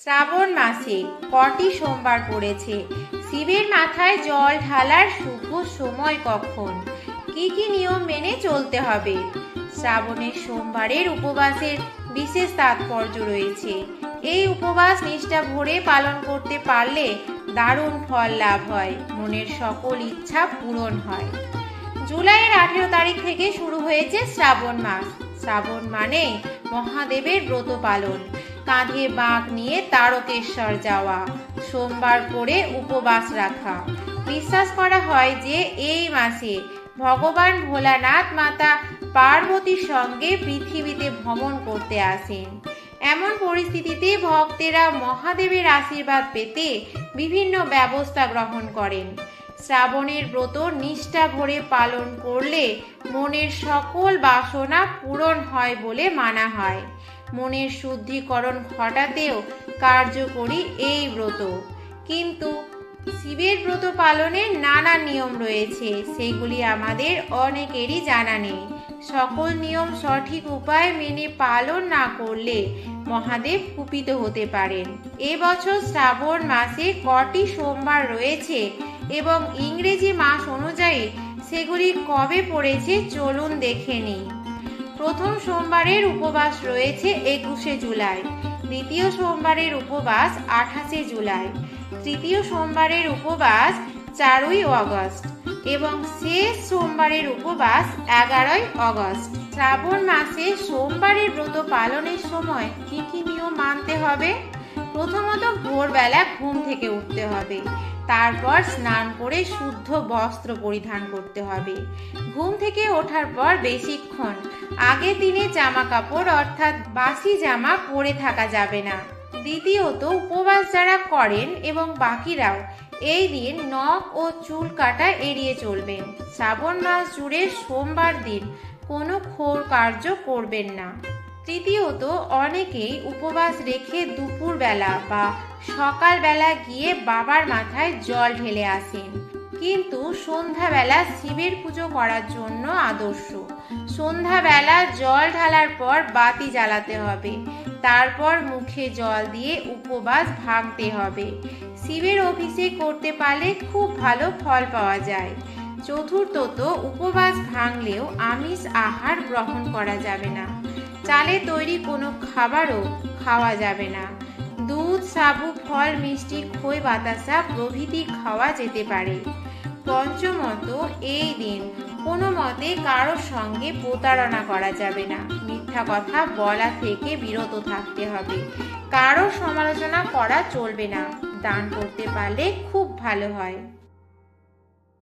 শ্রাবণ মাসে কটি সোমবার পড়েছে? শিবের মাথায় জল ঢালার শুভ সময় কখন? কি কি নিয়ম মেনে চলতে হবে? শ্রাবণের সোমবারের উপবাসের বিশেষ তাৎপর্য রয়েছে। এই উপবাস নিষ্ঠা ভরে পালন করতে পারলে দারুণ ফল লাভ হয়, মনের সকল ইচ্ছা পূরণ হয়। জুলাইয়ের 18 তারিখ থেকে শুরু হয়েছে শ্রাবণ মাস। শ্রাবণ মানে মহাদেবের ব্রত পালন, কাঁধে বাঁক নিয়ে তারকেশ্বর যাওয়া, সোমবার করে উপবাস রাখা। বিশ্বাস করা হয় যে এই মাসে ভগবান ভোলানাথ মাতা পার্বতীর সঙ্গে পৃথিবীতে ভ্রমণ করতে আসেন। এমন পরিস্থিতিতে ভক্তেরা মহাদেবের আশীর্বাদ পেতে বিভিন্ন ব্যবস্থা গ্রহণ করেন। শ্রাবণের ব্রত নিষ্ঠা ভরে পালন করলে মনের সকল বাসনা পূরণ হয় বলে মানা হয়। মনের শুদ্ধিকরণ ঘটাতেও কার্যকরী এই ব্রত। কিন্তু শিবের ব্রত পালনের নানা নিয়ম রয়েছে, সেগুলি আমাদের অনেকেরই জানা নেই। সকল নিয়ম সঠিক উপায় মেনে পালন না করলে মহাদেব কুপিত হতে পারেন। এবছর শ্রাবণ মাসে কটি সোমবার রয়েছে এবং ইংরেজি মাস অনুযায়ী সেগুলি কবে পড়েছে চলুন দেখে নিই। প্রথম সোমবারের উপবাস রয়েছে 21শে জুলাই, দ্বিতীয় সোমবারের উপবাস 28শে জুলাই, তৃতীয় সোমবারের উপবাস 4ই আগস্ট এবং শেষ সোমবারের উপবাস 11ই আগস্ট। শ্রাবণ মাসে সোমবারের ব্রত পালনের সময় কি কি নিয়ম মানতে হবে? প্রথমত ভোরবেলা ঘুম থেকে উঠতে হবে, তারপর স্নান করে শুদ্ধ বস্ত্র পরিধান করতে হবে। ঘুম থেকে ওঠার পর বেশিক্ষণ আগের দিনে জামা কাপড় অর্থাৎ বাসি জামা পরে থাকা যাবে না। দ্বিতীয়ত উপবাস যারা করেন এবং বাকিরাও এই দিন নখ ও চুল কাটা এড়িয়ে চলবেন। শ্রাবণ মাস জুড়ে সোমবার দিন কোনো খোর কার্য করবেন না। তৃতীয়ত অনেকেই উপবাস রেখে দুপুরবেলা বা সকালবেলা গিয়ে বাবার মাথায় জল ঢেলে আসেন, কিন্তু সন্ধ্যাবেলা শিবের পুজো করার জন্য আদর্শ। সন্ধ্যাবেলা জল ঢালার পর বাতি জ্বালাতে হবে, তারপর মুখে জল দিয়ে উপবাস ভাঙতে হবে। শিবের অভিষেক করতে পারলে খুব ভালো ফল পাওয়া যায়। চতুর্থত উপবাস ভাঙলেও আমিষ আহার গ্রহণ করা যাবে না। চালে তৈরি কোনো খাবারও খাওয়া যাবে না। দুধ, সাবু, ফল, মিষ্টি, খই, বাতাসা প্রভৃতি খাওয়া যেতে পারে। পঞ্চমত এই দিন কোনো মতে কারোর সঙ্গে প্রতারণা করা যাবে না। মিথ্যা কথা বলা থেকে বিরত থাকতে হবে। কারোর সমালোচনা করা চলবে না। দান করতে পারলে খুব ভালো হয়।